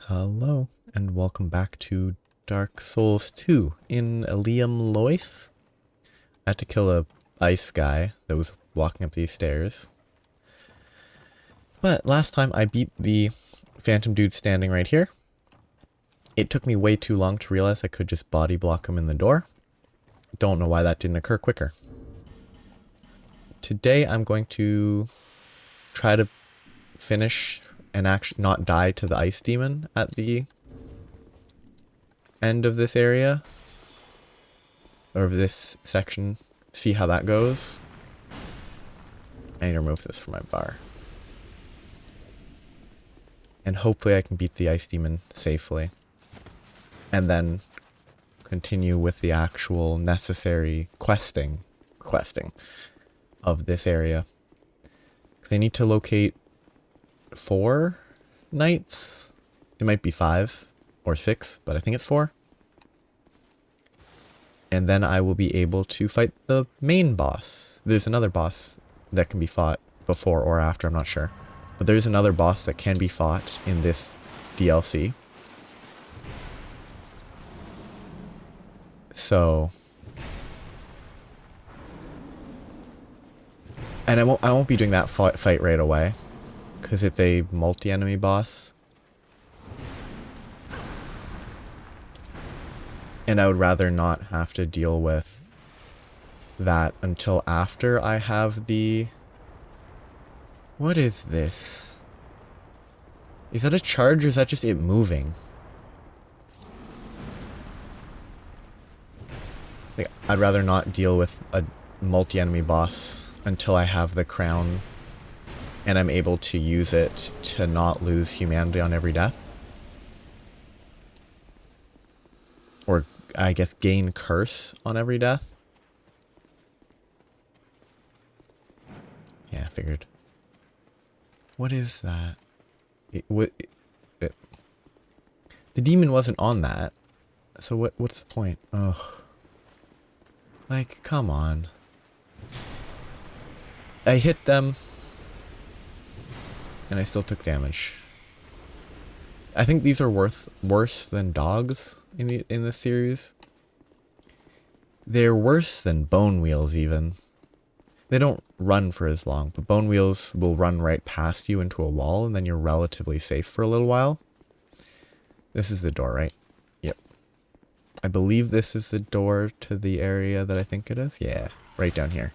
Hello, and welcome back to Dark Souls 2 in Eliam Loith. I had to kill a ice guy that was walking up these stairs. But last time I beat the phantom dude standing right here. It took me way too long to realize I could just body block him in the door. Don't know why that didn't occur quicker. Today I'm going to try to finish and actually not die to the ice demon at the end of this area. Or of this section. See how that goes. I need to remove this from my bar. And hopefully I can beat the ice demon safely. And then continue with the actual necessary questing of this area. Because I need to locate 4 knights. It might be 5 or 6, but I think it's 4. And then I will be able to fight the main boss. There's another boss that can be fought before or after, I'm not sure. But there's another boss that can be fought in this DLC. So... And I won't be doing that fight right away. Because it's a multi-enemy boss. And I would rather not have to deal with that until after I have the... What is this? Is that a charge or is that just it moving? Like, I'd rather not deal with a multi-enemy boss until I have the crown and I'm able to use it to not lose humanity on every death. Or, I guess, gain curse on every death. Yeah, I figured. What is that? The demon wasn't on that. So what's the point? Ugh. Like, come on. I hit them. And I still took damage. I think these are worse than dogs in this series. They're worse than bone wheels even. They don't run for as long, but bone wheels will run right past you into a wall and then you're relatively safe for a little while. This is the door, right? Yep. I believe this is the door to the area that I think it is. Yeah, right down here.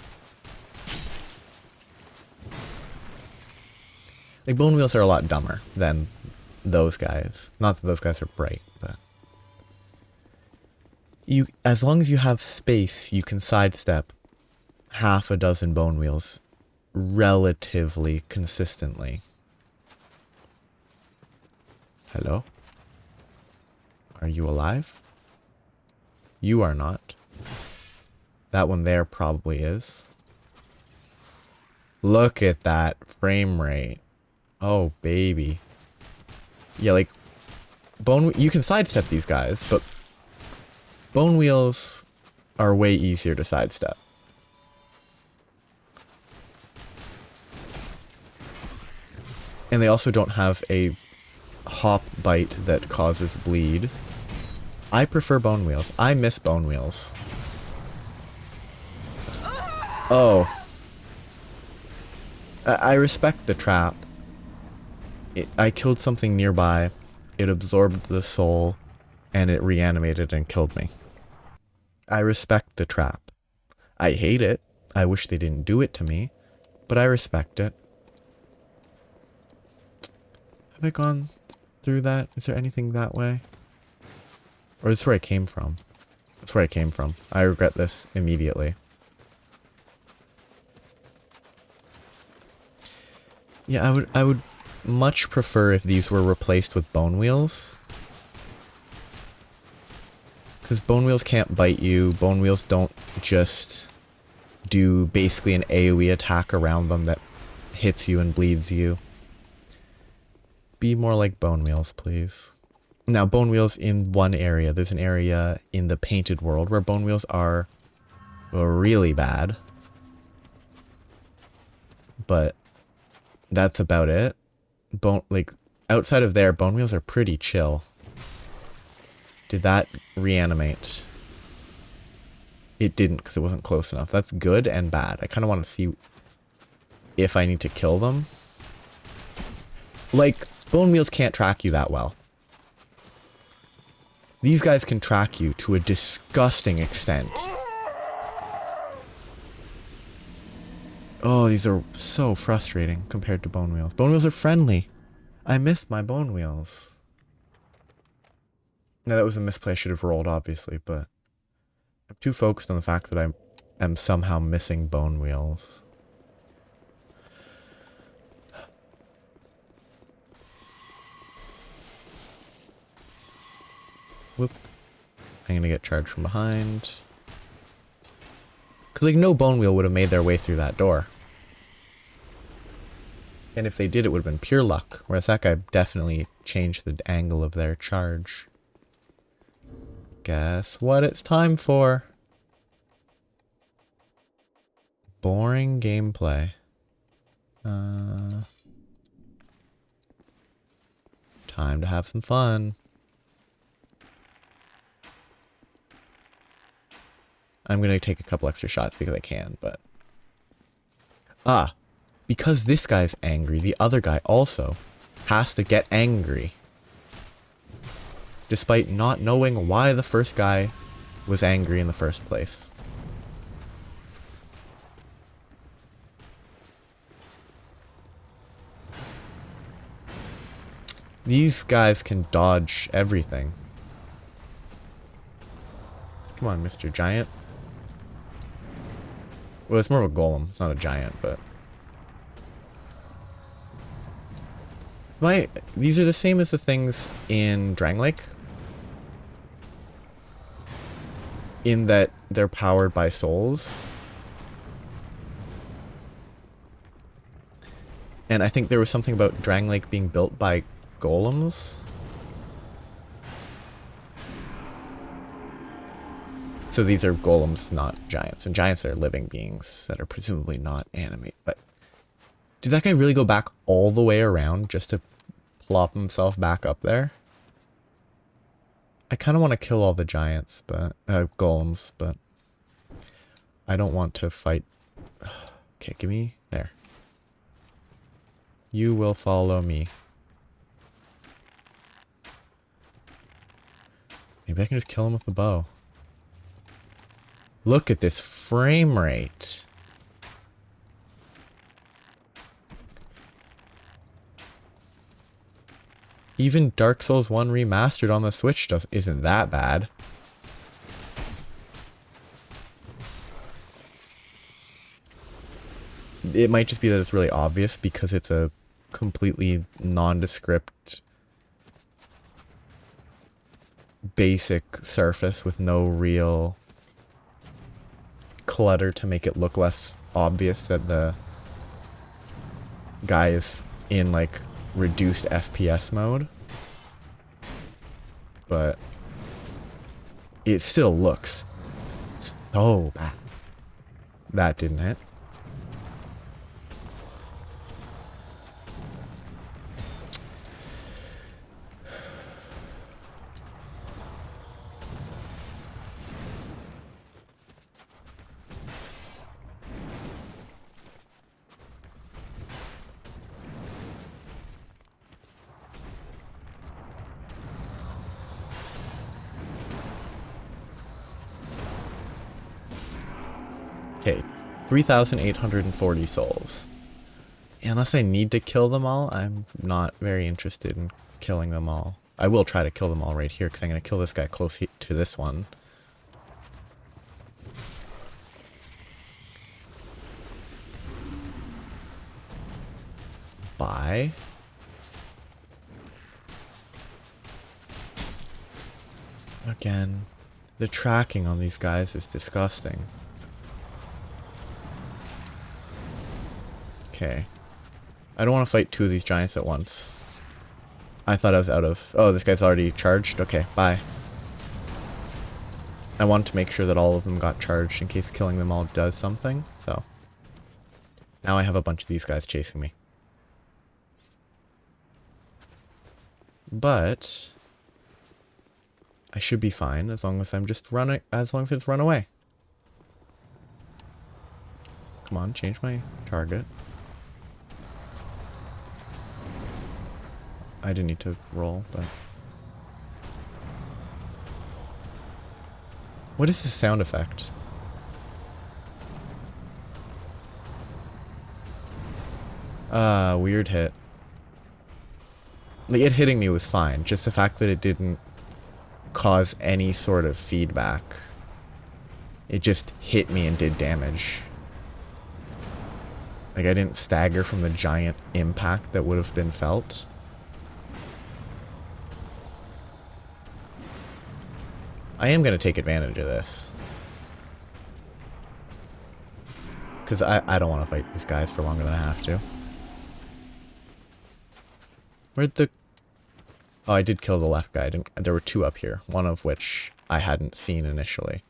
Like, bone wheels are a lot dumber than those guys. Not that those guys are bright, but... As long as you have space, you can sidestep half a dozen bone wheels relatively consistently. Hello? Are you alive? You are not. That one there probably is. Look at that frame rate. Oh, baby. Yeah, like, you can sidestep these guys, but bone wheels are way easier to sidestep. And they also don't have a hop bite that causes bleed. I prefer bone wheels. I miss bone wheels. Oh. I respect the trap. I killed something nearby, it absorbed the soul, and it reanimated and killed me. I respect the trap. I hate it. I wish they didn't do it to me, but I respect it. Have I gone through that? Is there anything that way? Or is this where I came from? That's where I came from. I regret this immediately. Yeah, I would much prefer if these were replaced with bone wheels. Because bone wheels can't bite you. Bone wheels don't just do basically an AoE attack around them that hits you and bleeds you. Be more like bone wheels, please. Now, bone wheels in one area. There's an area in the painted world where bone wheels are really bad. But that's about it. outside of there, bone wheels are pretty chill. Did that reanimate? It didn't because it wasn't close enough. That's good and bad. I kind of want to see if I need to kill them. Like, bone wheels can't track you that well. These guys can track you to a disgusting extent. Oh, these are so frustrating compared to bone wheels. Bone wheels are friendly. I missed my bone wheels. Now that was a misplay. I should have rolled, obviously, but I'm too focused on the fact that I am somehow missing bone wheels. Whoop. I'm gonna get charged from behind. Because, like, no bone wheel would have made their way through that door. And if they did, it would have been pure luck. Whereas that guy definitely changed the angle of their charge. Guess what it's time for? Boring gameplay. Time to have some fun. I'm gonna take a couple extra shots because I can, but... because this guy's angry, the other guy also has to get angry. Despite not knowing why the first guy was angry in the first place. These guys can dodge everything. Come on, Mr. Giant. Well, it's more of a golem. It's not a giant, but... These are the same as the things in Drang Lake. In that they're powered by souls. And I think there was something about Drang Lake being built by golems. So these are golems, not giants. And giants are living beings that are presumably not animate. But did that guy really go back all the way around just to plop himself back up there? I kind of want to kill all the giants, but golems, but I don't want to fight. Okay, give me there. You will follow me. Maybe I can just kill him with the bow. Look at this frame rate. Even Dark Souls 1 Remastered on the Switch isn't that bad. It might just be that it's really obvious because it's a completely nondescript, basic surface with no real clutter to make it look less obvious that the guy is in, like, reduced FPS mode, but it still looks so bad. That didn't hit. Okay, 3,840 souls. Unless I need to kill them all, I'm not very interested in killing them all. I will try to kill them all right here, because I'm going to kill this guy close to this one. Bye. Again, the tracking on these guys is disgusting. Okay. I don't want to fight two of these giants at once. I thought I was out of... Oh, this guy's already charged? Okay, bye. I wanted to make sure that all of them got charged in case killing them all does something, so... Now I have a bunch of these guys chasing me. But I should be fine as long as I'm just running, as long as it's run away. Come on, change my target. I didn't need to roll, but... What is this sound effect? Weird hit. Like, it hitting me was fine. Just the fact that it didn't cause any sort of feedback. It just hit me and did damage. Like, I didn't stagger from the giant impact that would have been felt. I am going to take advantage of this. Because I don't want to fight these guys for longer than I have to. Where'd the... Oh, I did kill the left guy. There were two up here. One of which I hadn't seen initially.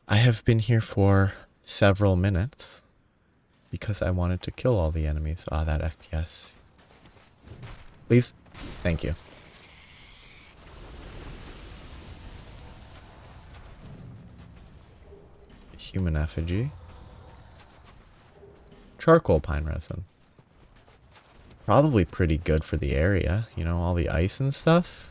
I have been here for several minutes. Because I wanted to kill all the enemies. Ah, that FPS. Please? Thank you. Human effigy. Charcoal pine resin. Probably pretty good for the area. You know, all the ice and stuff.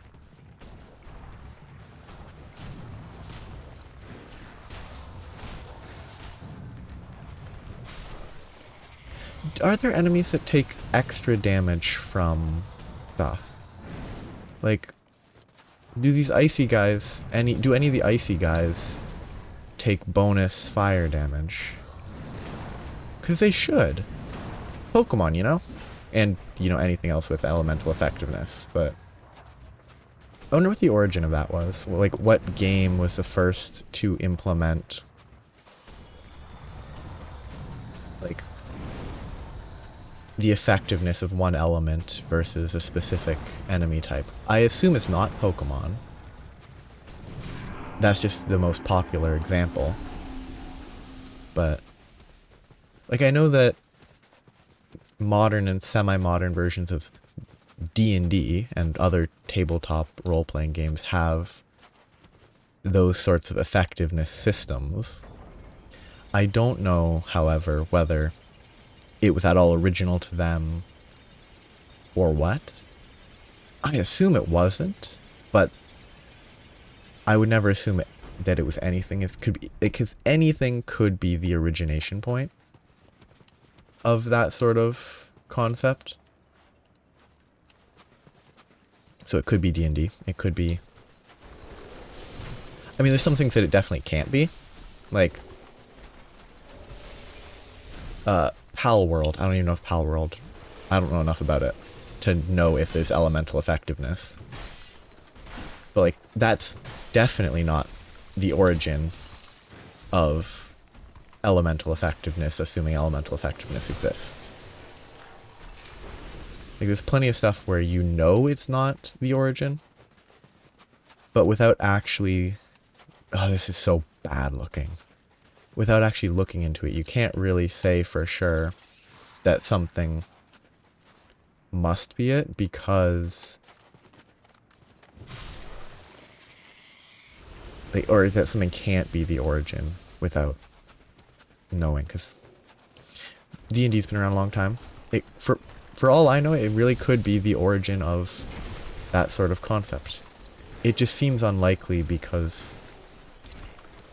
Are there enemies that take extra damage from stuff? Like, do these icy guys, do any of the icy guys take bonus fire damage? Because they should. Pokemon, you know? And, you know, anything else with elemental effectiveness, but... I wonder what the origin of that was. Like, what game was the first to implement... like... the effectiveness of one element versus a specific enemy type. I assume it's not Pokemon. That's just the most popular example. But, like, I know that modern and semi-modern versions of D&D and other tabletop role-playing games have those sorts of effectiveness systems. I don't know, however, whether it was at all original to them or what. I assume it wasn't, but I would never assume that it was anything. It could be, because anything could be the origination point of that sort of concept. So it could be D&D. It could be... I mean, there's some things that it definitely can't be. Like... Pal World. I don't even know if Pal World... I don't know enough about it to know if there's elemental effectiveness. But, like, that's definitely not the origin of elemental effectiveness, assuming elemental effectiveness exists. Like, there's plenty of stuff where you know it's not the origin, but without actually... Oh, this is so bad looking. Without actually looking into it, you can't really say for sure that something must be it, because... like, or that something can't be the origin without knowing, because D&D's been around a long time. For all I know, it really could be the origin of that sort of concept. It just seems unlikely because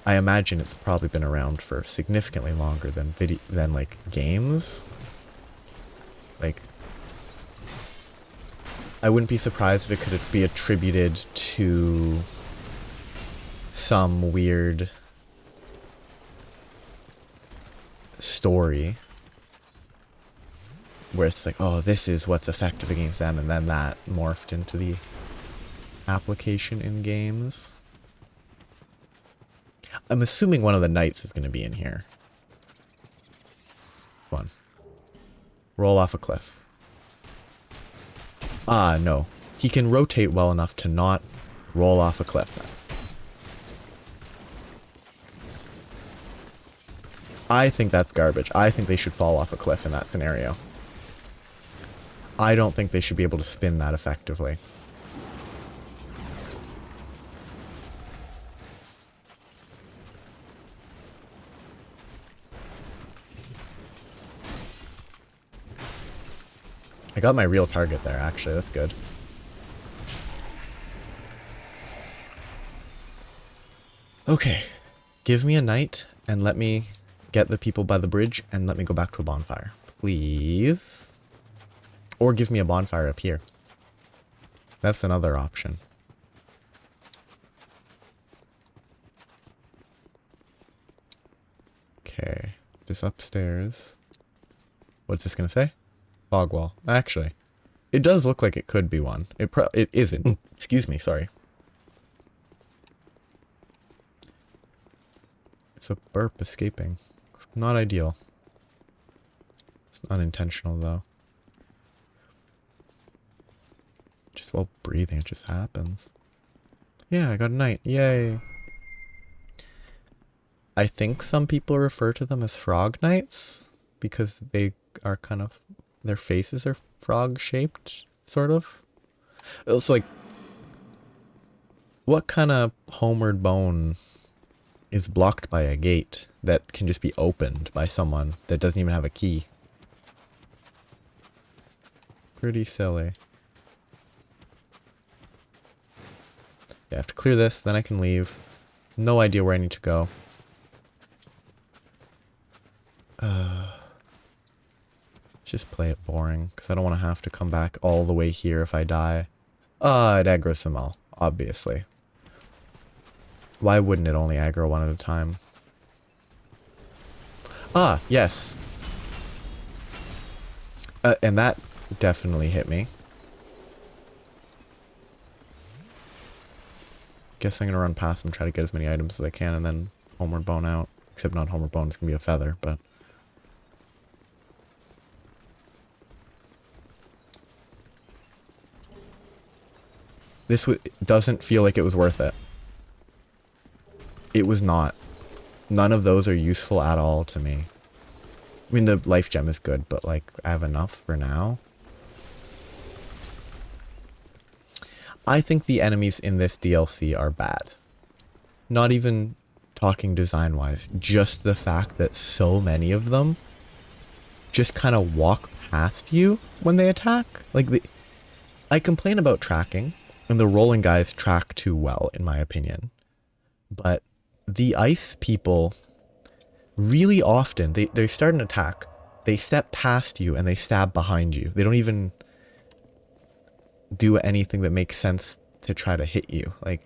I imagine it's probably been around for significantly longer than like games. Like, I wouldn't be surprised if it could be attributed to some weird story where it's like, oh, this is what's effective against them, and then that morphed into the application in games. I'm assuming one of the knights is going to be in here. Come on. Roll off a cliff. Ah, no. He can rotate well enough to not roll off a cliff. I think that's garbage. I think they should fall off a cliff in that scenario. I don't think they should be able to spin that effectively. I got my real target there, actually. That's good. Okay. Give me a knight and let me get the people by the bridge and let me go back to a bonfire. Please. Or give me a bonfire up here. That's another option. Okay. This upstairs. What's this gonna say? Fog wall. Actually, it does look like it could be one. It isn't. Excuse me, sorry. It's a burp escaping. It's not ideal. It's not intentional though. Just while breathing, it just happens. Yeah, I got a knight. Yay. I think some people refer to them as frog knights because they are kind of, their faces are frog shaped, sort of. It's like, what kind of homeward bone is blocked by a gate that can just be opened by someone that doesn't even have a key? Pretty silly. Yeah, I have to clear this, then I can leave. No idea where I need to go. Just play it boring, because I don't want to have to come back all the way here if I die. It aggroes them all, obviously. Why wouldn't it only aggro one at a time? Ah, yes. And that definitely hit me. Guess I'm gonna run past and try to get as many items as I can and then homeward bone out. Except not homeward bone, it's gonna be a feather, but... This doesn't feel like it was worth it. It was not. None of those are useful at all to me. I mean, the life gem is good, but like, I have enough for now. I think the enemies in this DLC are bad. Not even talking design-wise, just the fact that so many of them just kind of walk past you when they attack. Like, I complain about tracking, and the rolling guys track too well, in my opinion. But the ice people, really often, they start an attack, they step past you, and they stab behind you. They don't even do anything that makes sense to try to hit you. Like,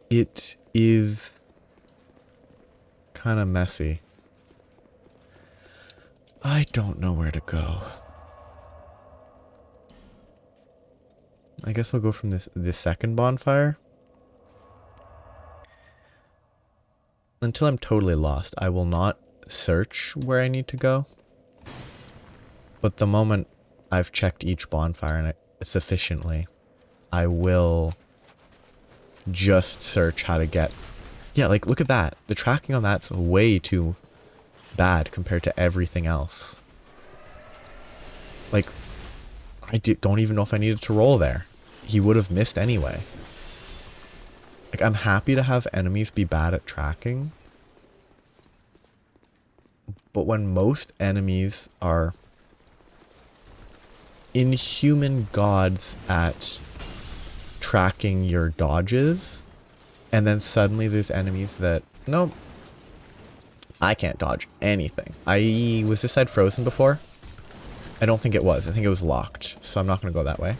it is kind of messy. I don't know where to go. I guess I'll go from this second bonfire. Until I'm totally lost, I will not search where I need to go. But the moment I've checked each bonfire sufficiently, I will just search how to get... Yeah, like, look at that. The tracking on that's way too bad compared to everything else. Like, I don't even know if I needed to roll there. He would have missed anyway. Like, I'm happy to have enemies be bad at tracking. But when most enemies are inhuman gods at tracking your dodges, and then suddenly there's enemies that, nope, I can't dodge anything. Was this side frozen before? I don't think it was. I think it was locked, so I'm not going to go that way.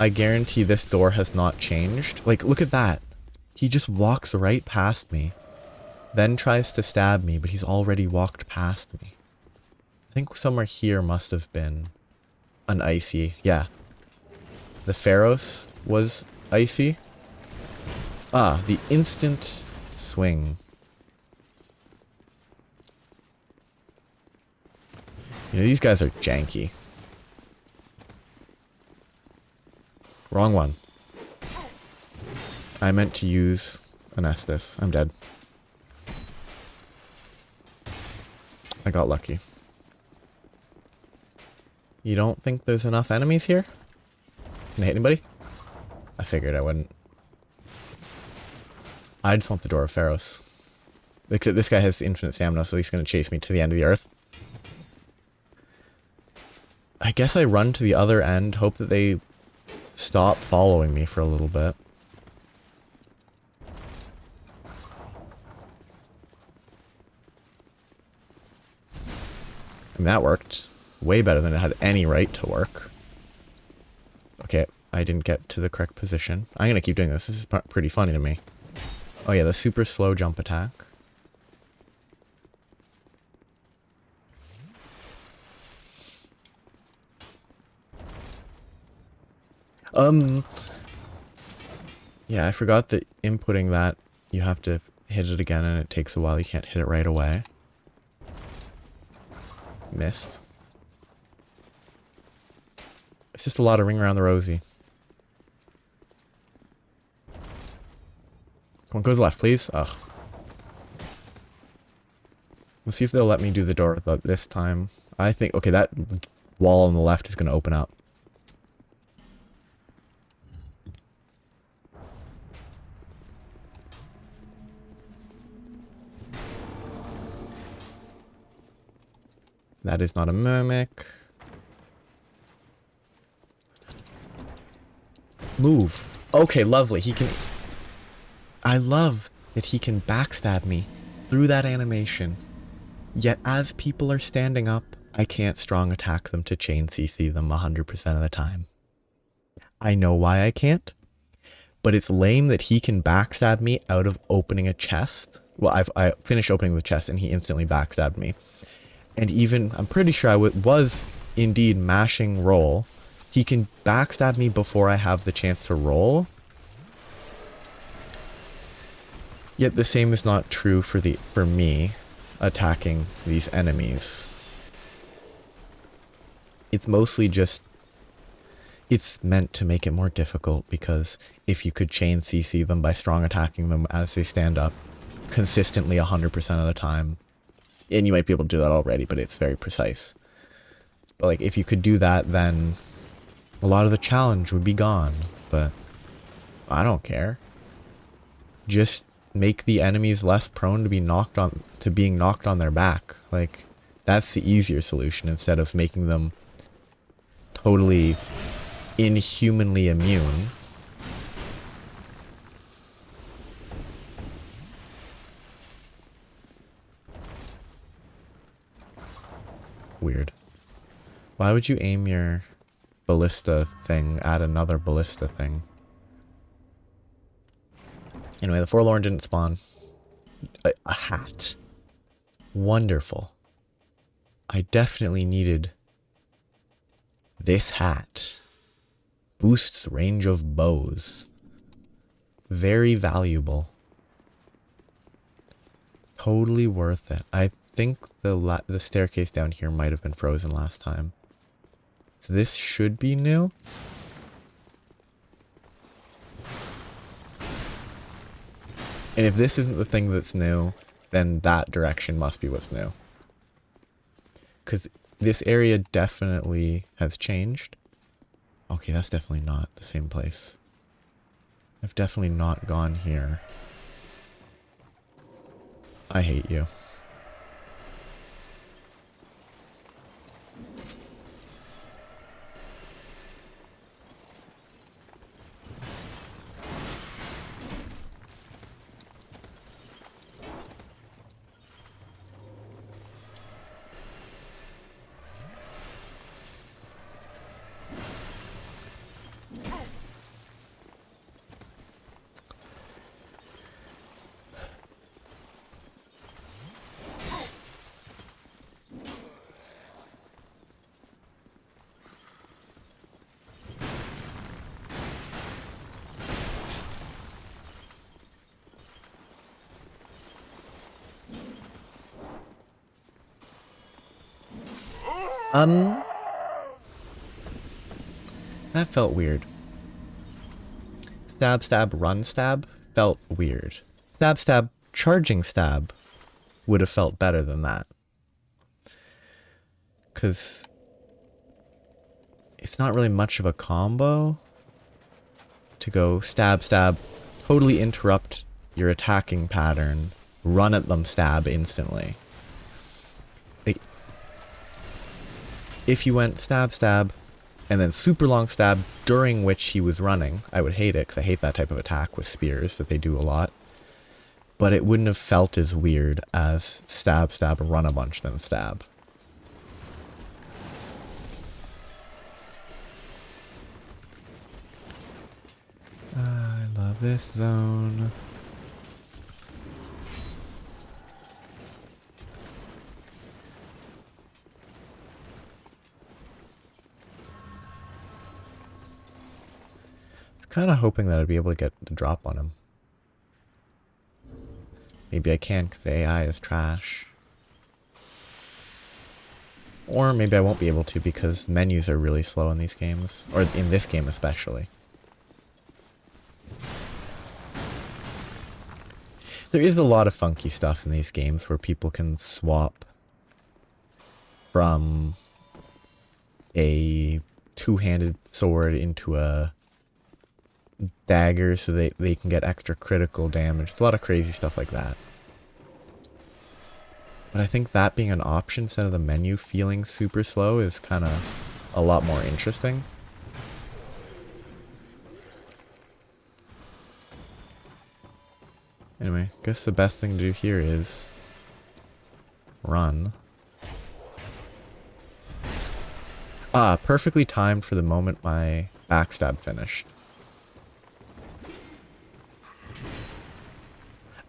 I guarantee this door has not changed. Like, look at that. He just walks right past me, then tries to stab me, but he's already walked past me. I think somewhere here must have been an icy. Yeah. The Pharos was icy. Ah, the instant swing. You know, these guys are janky. Wrong one. I meant to use finesse this. I'm dead. I got lucky. You don't think there's enough enemies here? Can I hit anybody? I figured I wouldn't. I just want the Door of Pharos. Except this guy has infinite stamina, so he's going to chase me to the end of the earth. I guess I run to the other end, hope that they stop following me for a little bit. And that worked. Way better than it had any right to work. Okay, I didn't get to the correct position. I'm going to keep doing this. This is pretty funny to me. Oh yeah, the super slow jump attack. Yeah, I forgot that inputting that, you have to hit it again and it takes a while. You can't hit it right away. Missed. It's just a lot of ring around the rosy. Come on, go to the left, please. Ugh. Let's see if they'll let me do the door this time. I think, okay, that wall on the left is going to open up. That is not a mimic. Move. Okay, lovely. He can... I love that he can backstab me through that animation. Yet as people are standing up, I can't strong attack them to chain CC them 100% of the time. I know why I can't, but it's lame that he can backstab me out of opening a chest. Well, I finished opening the chest and he instantly backstabbed me. And even, I'm pretty sure I was indeed mashing roll. He can backstab me before I have the chance to roll. Yet the same is not true for me attacking these enemies. It's mostly just, it's meant to make it more difficult, because if you could chain CC them by strong attacking them as they stand up consistently 100% of the time, and you might be able to do that already, but it's very precise. But like, if you could do that, then a lot of the challenge would be gone. But I don't care. Just make the enemies less prone to being knocked on their back. Like, that's the easier solution, instead of making them totally inhumanly immune. Weird. Why would you aim your ballista thing at another ballista thing? Anyway, the Forlorn didn't spawn. A hat. Wonderful. I definitely needed this hat. Boosts range of bows. Very valuable. Totally worth it. I think the staircase down here might have been frozen last time. So this should be new. And if this isn't the thing that's new, then that direction must be what's new. Because this area definitely has changed. Okay, that's definitely not the same place. I've definitely not gone here. I hate you. That felt weird. Stab, stab, run, stab felt weird. Stab, stab, charging stab would have felt better than that. Because it's not really much of a combo to go stab, stab, totally interrupt your attacking pattern, run at them, stab instantly. Like, if you went stab, stab, and then super long stab during which he was running, I would hate it, because I hate that type of attack with spears that they do a lot. But it wouldn't have felt as weird as stab, stab, run a bunch, then stab. I love this zone. I was kind of hoping that I'd be able to get the drop on him. Maybe I can because the AI is trash. Or maybe I won't be able to because menus are really slow in these games. Or in this game especially. There is a lot of funky stuff in these games where people can swap from a two-handed sword into a dagger so they can get extra critical damage. It's a lot of crazy stuff like that. But I think that being an option instead of the menu feeling super slow is kind of a lot more interesting. Anyway, I guess the best thing to do here is run. Ah, perfectly timed for the moment my backstab finished.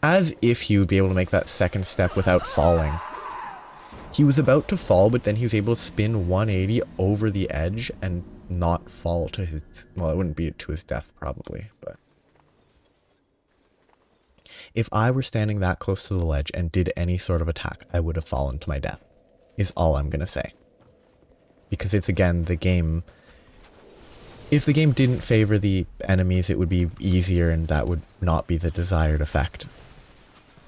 As if he would be able to make that second step without falling. He was about to fall, but then he was able to spin 180 over the edge and not fall to his... Well, it wouldn't be to his death, probably, but... If I were standing that close to the ledge and did any sort of attack, I would have fallen to my death, is all I'm gonna say. Because it's, again, the game... If the game didn't favor the enemies, it would be easier and that would not be the desired effect.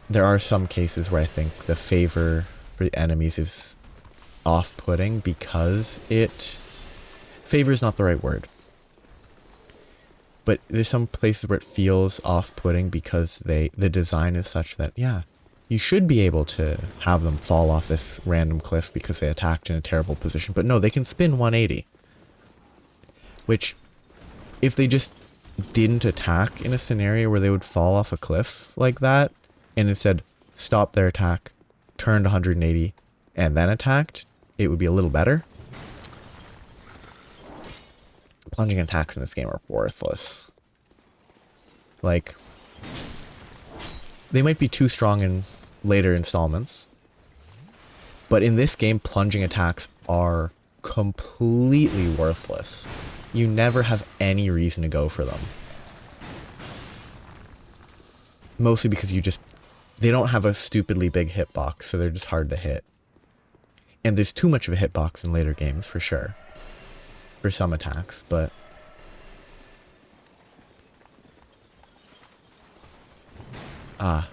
There are some cases where I think the favor for the enemies is off-putting because it... Favor is not the right word. But there's some places where it feels off-putting because the design is such that, yeah, you should be able to have them fall off this random cliff because they attacked in a terrible position. But no, they can spin 180. Which, if they just didn't attack in a scenario where they would fall off a cliff like that, and instead stopped their attack, turned 180, and then attacked, it would be a little better. Plunging attacks in this game are worthless. Like, they might be too strong in later installments, but in this game, plunging attacks are completely worthless. You never have any reason to go for them. Mostly because they don't have a stupidly big hitbox, so they're just hard to hit. And there's too much of a hitbox in later games, for sure. For some attacks, but... Ah.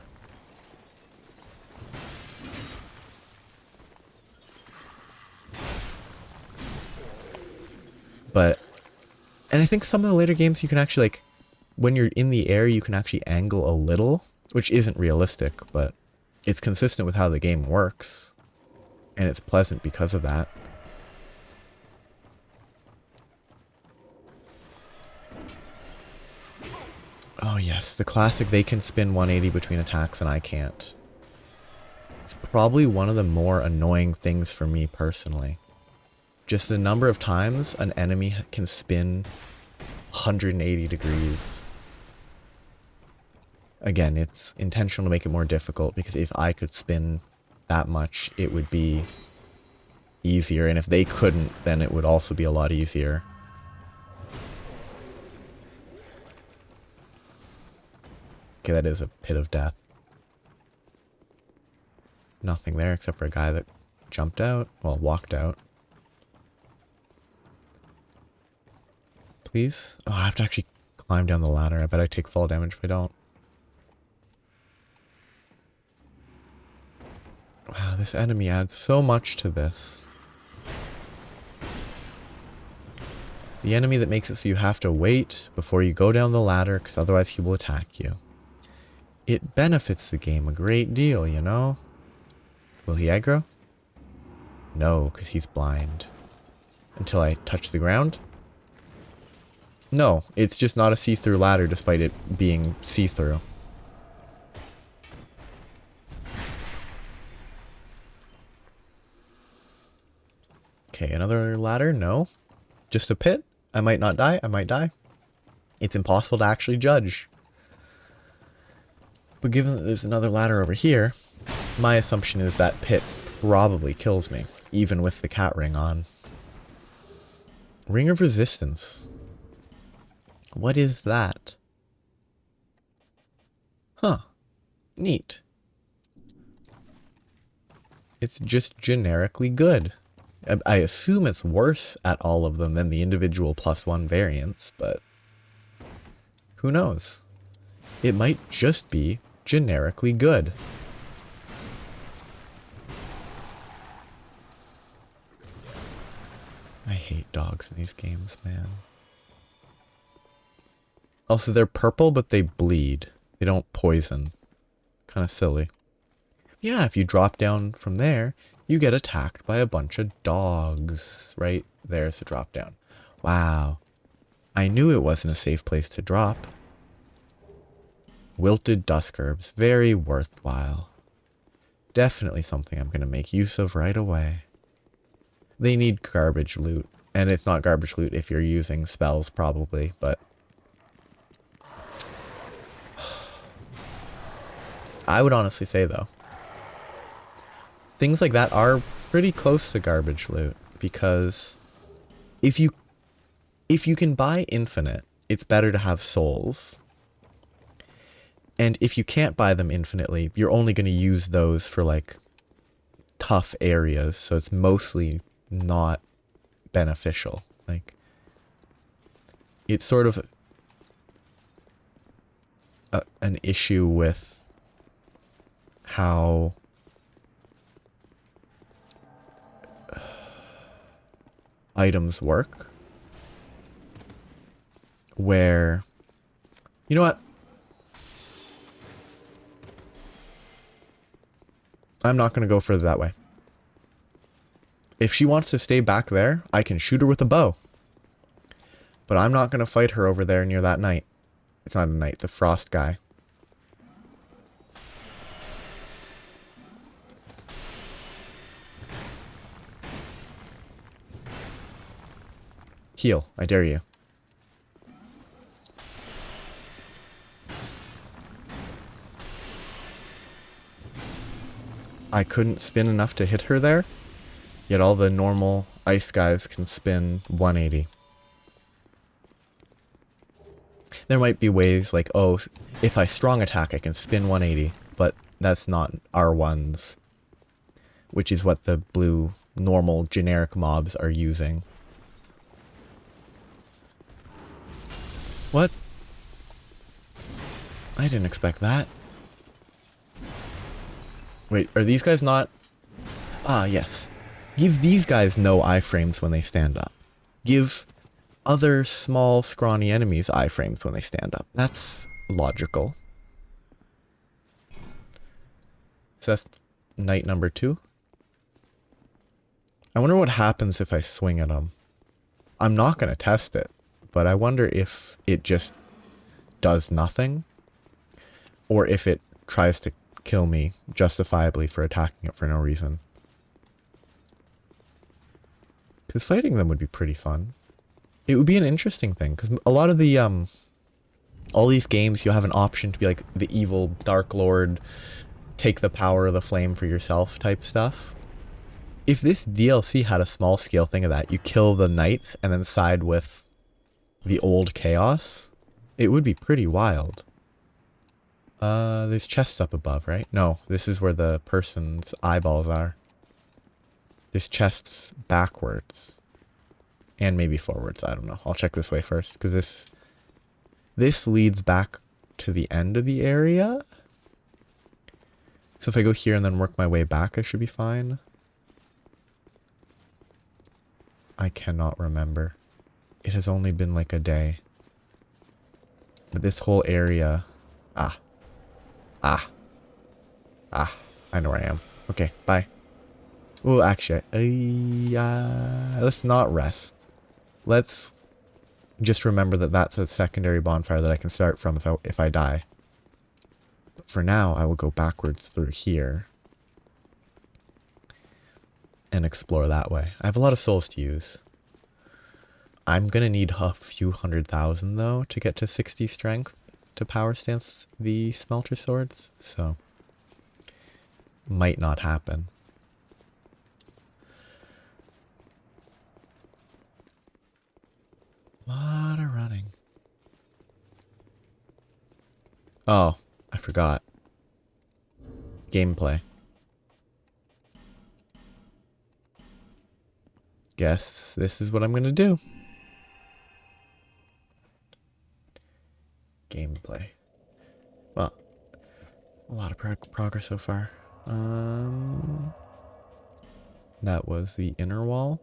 But... And I think some of the later games you can actually, like... When you're in the air, you can actually angle a little, which isn't realistic, but it's consistent with how the game works. And it's pleasant because of that. Oh yes, the classic they can spin 180 between attacks and I can't. It's probably one of the more annoying things for me personally. Just the number of times an enemy can spin 180 degrees. Again, it's intentional to make it more difficult because if I could spin that much, it would be easier. And if they couldn't, then it would also be a lot easier. Okay, that is a pit of death. Nothing there except for a guy that jumped out. Well, walked out. Please? Oh, I have to actually climb down the ladder. I bet I take fall damage if I don't. Wow, this enemy adds so much to this. The enemy that makes it so you have to wait before you go down the ladder, because otherwise he will attack you. It benefits the game a great deal, you know? Will he aggro? No, because he's blind. Until I touch the ground? No, it's just not a see-through ladder despite it being see-through. Okay, another ladder? No. Just a pit? I might not die, I might die. It's impossible to actually judge. But given that there's another ladder over here, my assumption is that pit probably kills me, even with the cat ring on. Ring of Resistance. What is that? Huh. Neat. It's just generically good. I assume it's worse at all of them than the individual +1 variants, but who knows? It might just be generically good. I hate dogs in these games, man. Also, they're purple, but they bleed. They don't poison. Kind of silly. Yeah, if you drop down from there, you get attacked by a bunch of dogs. Right? There's the drop down. Wow. I knew it wasn't a safe place to drop. Wilted dusk herbs. Very worthwhile. Definitely something I'm going to make use of right away. They need garbage loot. And it's not garbage loot if you're using spells, probably, but I would honestly say, though, things like that are pretty close to garbage loot, because if you can buy infinite, it's better to have souls. And if you can't buy them infinitely, you're only going to use those for, like, tough areas, so it's mostly not beneficial. Like, it's sort of an issue with how items work, where, you know what? I'm not going to go further that way. If she wants to stay back there, I can shoot her with a bow. But I'm not going to fight her over there near that knight. It's not a knight, the frost guy. Heal, I dare you. I couldn't spin enough to hit her there, yet all the normal ice guys can spin 180. There might be ways like, oh, if I strong attack, I can spin 180, but that's not R1s, which is what the blue normal generic mobs are using. What? I didn't expect that. Wait, are these guys not? Ah, yes. Give these guys no iframes when they stand up. Give other small, scrawny enemies iframes when they stand up. That's logical. So that's knight number 2. I wonder what happens if I swing at them. I'm not going to test it, but I wonder if it just does nothing, or if it tries to kill me justifiably for attacking it for no reason. Because fighting them would be pretty fun. It would be an interesting thing, because a lot of the, all these games, you have an option to be like the evil Dark Lord, take the power of the flame for yourself type stuff. If this DLC had a small scale thing of that, you kill the knights and then side with the old chaos, it would be pretty wild. There's chests up above, right? No, this is where the person's eyeballs are. There's chests backwards. And maybe forwards, I don't know. I'll check this way first, because this leads back to the end of the area. So if I go here and then work my way back, I should be fine. I cannot remember. It has only been like a day. But this whole area... Ah. I know where I am. Okay, bye. Oh, actually, let's not rest. Let's just remember that that's a secondary bonfire that I can start from if I die. But for now, I will go backwards through here and explore that way. I have a lot of souls to use. I'm gonna need a few 100,000 though to get to 60 strength to power stance the smelter swords, so might not happen. Lot of running. Oh, I forgot. Gameplay. Guess this is what I'm gonna do. Gameplay. Well, a lot of progress so far. That was the inner wall.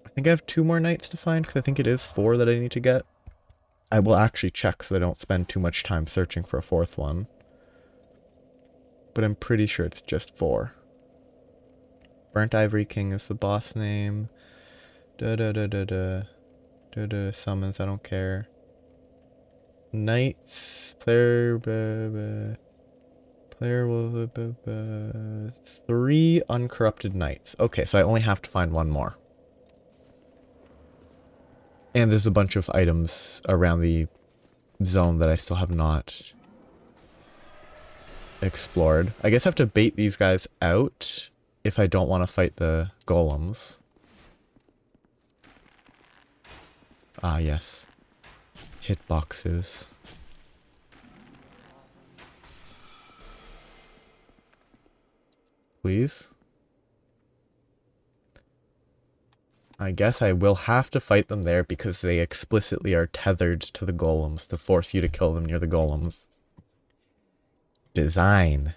I think I have 2 more knights to find, because I think it is 4 that I need to get. I will actually check so I don't spend too much time searching for a 4th one. But I'm pretty sure it's just 4. Burnt Ivory King is the boss name. Summons, I don't care. Knights, player will 3 uncorrupted knights. Okay, so I only have to find 1 more. And there's a bunch of items around the zone that I still have not explored. I guess I have to bait these guys out if I don't want to fight the golems. Ah, yes. Hitboxes. Please? I guess I will have to fight them there because they explicitly are tethered to the golems to force you to kill them near the golems. Design.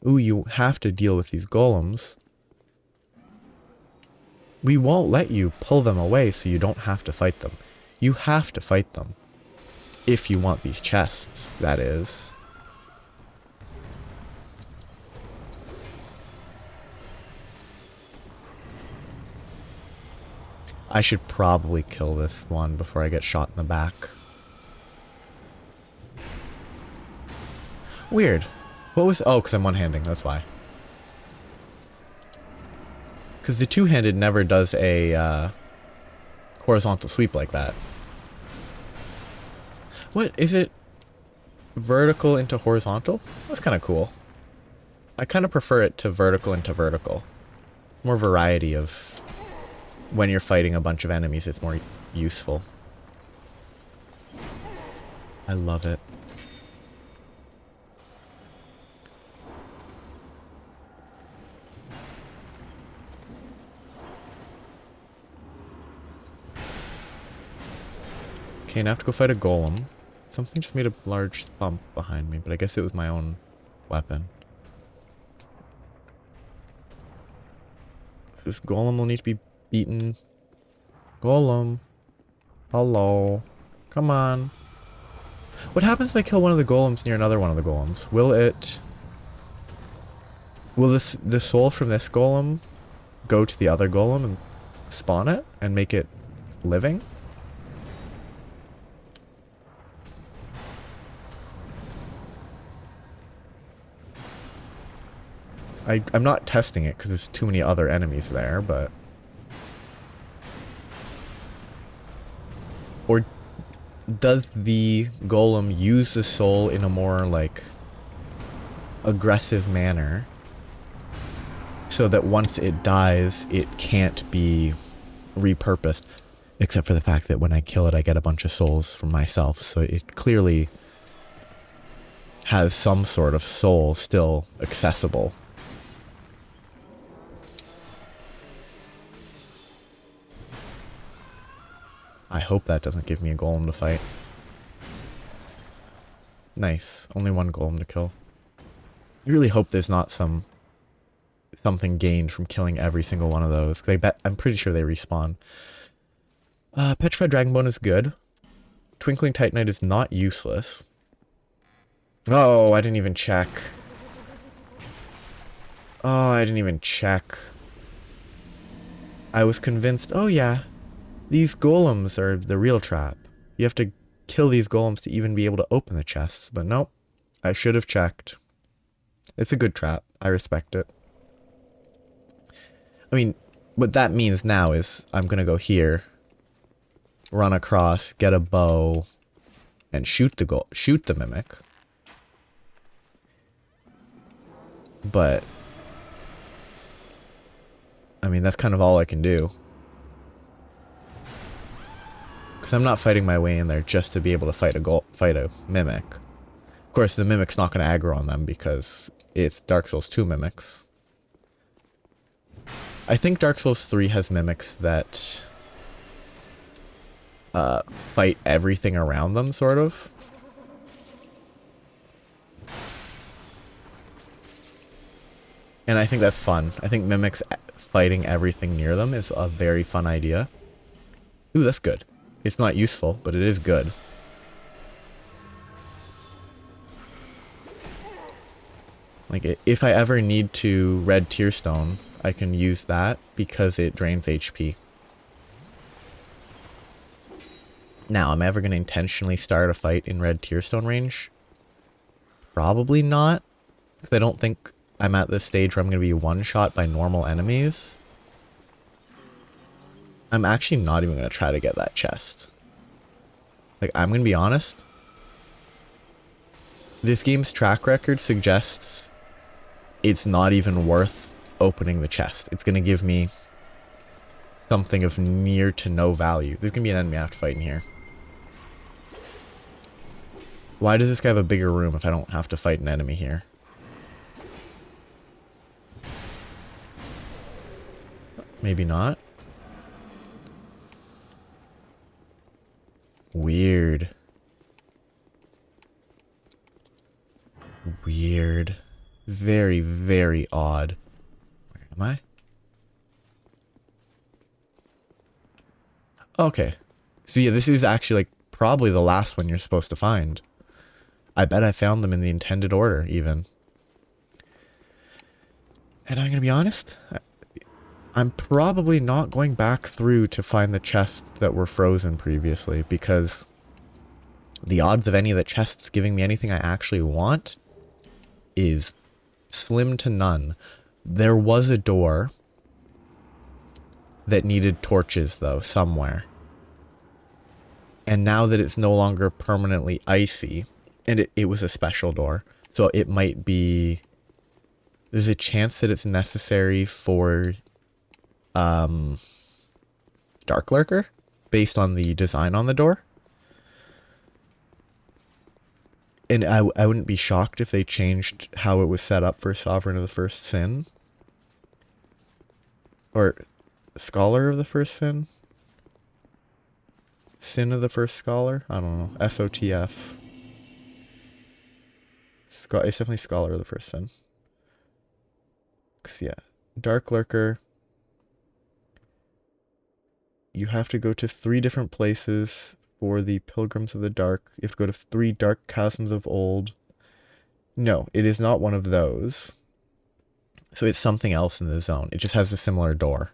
Ooh, you have to deal with these golems. We won't let you pull them away so you don't have to fight them. You have to fight them. If you want these chests, that is. I should probably kill this one before I get shot in the back. Weird. What was... Oh, because I'm one-handing, that's why. Because the two-handed never does a horizontal sweep like that. What? Is it vertical into horizontal? That's kind of cool. I kind of prefer it to vertical into vertical. It's more variety of... When you're fighting a bunch of enemies, it's more useful. I love it. Okay, now I have to go fight a golem. Something just made a large thump behind me, but I guess it was my own weapon. This golem will need to be beaten. Golem. Hello. Come on. What happens if I kill one of the golems near another one of the golems? Will it... Will the soul from this golem go to the other golem and spawn it and make it living? I'm not testing it because there's too many other enemies there, but... Or does the golem use the soul in a more, like, aggressive manner so that once it dies, it can't be repurposed? Except for the fact that when I kill it, I get a bunch of souls for myself, so it clearly has some sort of soul still accessible. I hope that doesn't give me a golem to fight. Nice. Only 1 golem to kill. I really hope there's not something gained from killing every single one of those. 'Cause I'm pretty sure they respawn. Petrified Dragonbone is good. Twinkling Titanite is not useless. Oh, I didn't even check. Oh, I didn't even check. I was convinced, oh yeah, these golems are the real trap. You have to kill these golems to even be able to open the chests. But nope, I should have checked. It's a good trap. I respect it. I mean, what that means now is I'm going to go here, run across, get a bow, and shoot the mimic. But I mean, that's kind of all I can do. Because I'm not fighting my way in there just to be able to fight a mimic. Of course, the mimic's not going to aggro on them because it's Dark Souls 2 mimics. I think Dark Souls 3 has mimics that fight everything around them, sort of. And I think that's fun. I think mimics fighting everything near them is a very fun idea. Ooh, that's good. It's not useful, but it is good. Like, if I ever need to red tearstone, I can use that because it drains HP. Now, am I ever going to intentionally start a fight in red tearstone range? Probably not. Because I don't think I'm at this stage where I'm going to be one-shot by normal enemies. I'm actually not even going to try to get that chest. Like, I'm going to be honest. This game's track record suggests it's not even worth opening the chest. It's going to give me something of near to no value. There's going to be an enemy I have to fight in here. Why does this guy have a bigger room if I don't have to fight an enemy here? Maybe not. Weird. Weird. Very, very odd. Where am I? Okay. So yeah, this is actually like probably the last one you're supposed to find. I bet I found them in the intended order, even. And I'm gonna be honest, I'm probably not going back through to find the chests that were frozen previously, because the odds of any of the chests giving me anything I actually want is slim to none. There was a door that needed torches, though, somewhere. And now that it's no longer permanently icy, and it was a special door, so it might be... There's a chance that it's necessary for Dark Lurker, based on the design on the door. And I wouldn't be shocked if they changed how it was set up for Sovereign of the First Sin. Or Scholar of the First Sin? Sin of the First Scholar? I don't know. SOTF. It's definitely Scholar of the First Sin. 'Cause yeah. Dark Lurker. You have to go to 3 different places for the Pilgrims of the Dark. You have to go to 3 dark chasms of old. No, it is not one of those. So it's something else in the zone. It just has a similar door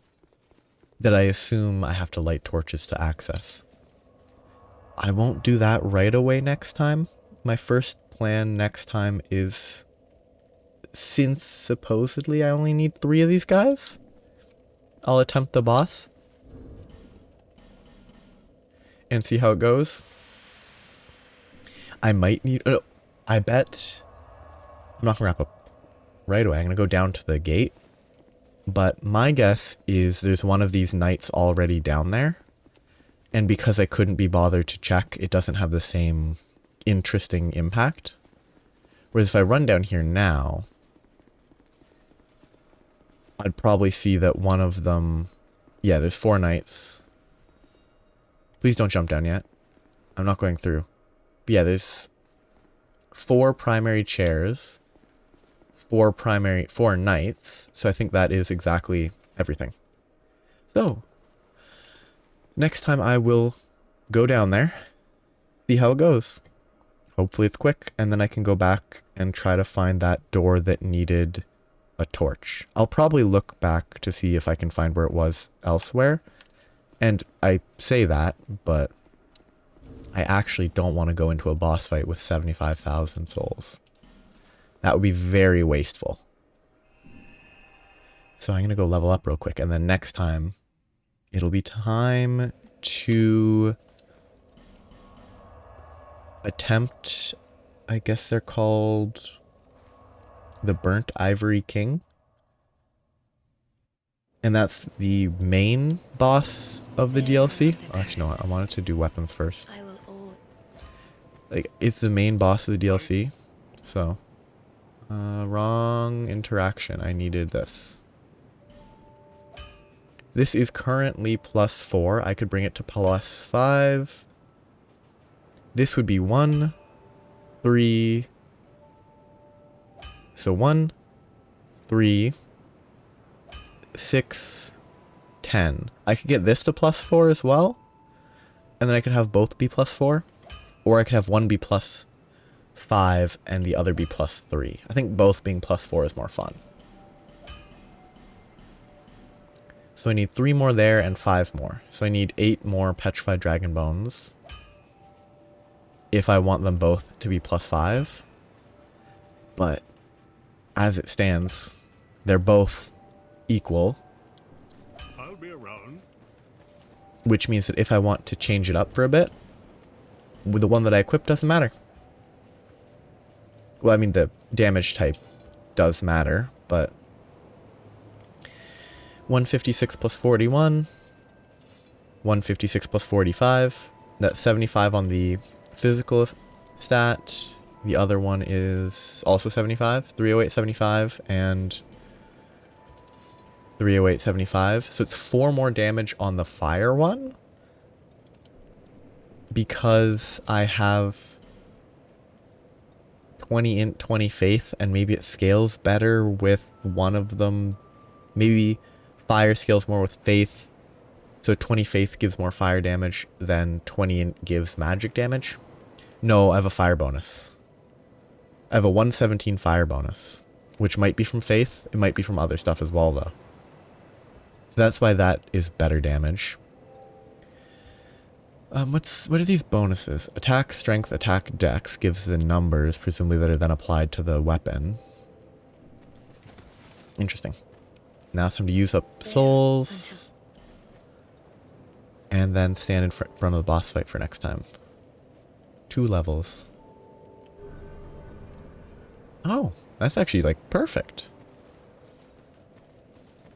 that I assume I have to light torches to access. I won't do that right away next time. My first plan next time is, since supposedly I only need 3 of these guys, I'll attempt the boss and see how it goes. I might need... I bet... I'm not going to wrap up right away. I'm going to go down to the gate. But my guess is there's one of these knights already down there. And because I couldn't be bothered to check, it doesn't have the same interesting impact. Whereas if I run down here now, I'd probably see that one of them... Yeah, there's 4 knights. Please don't jump down yet. I'm not going through. But yeah, there's 4 primary chairs. 4 knights. So I think that is exactly everything. So next time I will go down there, see how it goes. Hopefully it's quick, and then I can go back and try to find that door that needed a torch. I'll probably look back to see if I can find where it was elsewhere. And I say that, but I actually don't want to go into a boss fight with 75,000 souls. That would be very wasteful. So I'm going to go level up real quick, and then next time it'll be time to attempt, I guess they're called the Burnt Ivory King. And that's the main boss of the DLC. Oh, actually, no, I wanted to do weapons first. Like, it's the main boss of the DLC. So, wrong interaction. I needed this. This is currently +4. I could bring it to +5. This would be 1, 3. So 1, 3, 6, 10. I could get this to +4 as well. And then I could have both be +4. Or I could have one be +5 and the other be +3. I think both being +4 is more fun. So I need 3 more there and 5 more. So I need 8 more petrified dragon bones. If I want them both to be +5. But as it stands, they're both equal. I'll be around. Which means that if I want to change it up for a bit, with the one that I equipped doesn't matter. Well, I mean, the damage type does matter, but 156 plus 41, 156 plus 45. That's 75 on the physical stat. The other one is also 75, 308, 75, and 308, 75. So it's 4 more damage on the fire one. Because I have 20 int, 20 faith, and maybe it scales better with one of them. Maybe fire scales more with faith. So 20 faith gives more fire damage than 20 int gives magic damage. No, I have a fire bonus. I have a 117 fire bonus, which might be from faith. It might be from other stuff as well, though. So that's why that is better damage. What are these bonuses? Attack, strength, attack, dex gives the numbers, presumably that are then applied to the weapon. Interesting. Now it's time to use up souls. And then stand in front of the boss fight for next time. 2 levels. Oh, that's actually like perfect.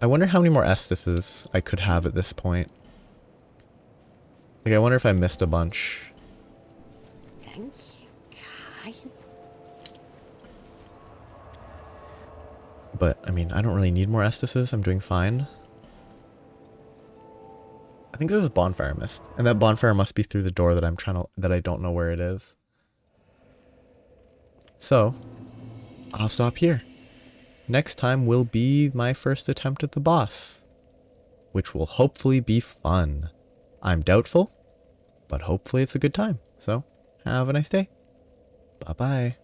I wonder how many more Estises I could have at this point. Like, I wonder if I missed a bunch. Thank you, Kai. But, I mean, I don't really need more Estises. I'm doing fine. I think there's a bonfire I missed. And that bonfire must be through the door that that I don't know where it is. So, I'll stop here. Next time will be my first attempt at the boss, which will hopefully be fun. I'm doubtful, but hopefully it's a good time. So, have a nice day. Bye-bye.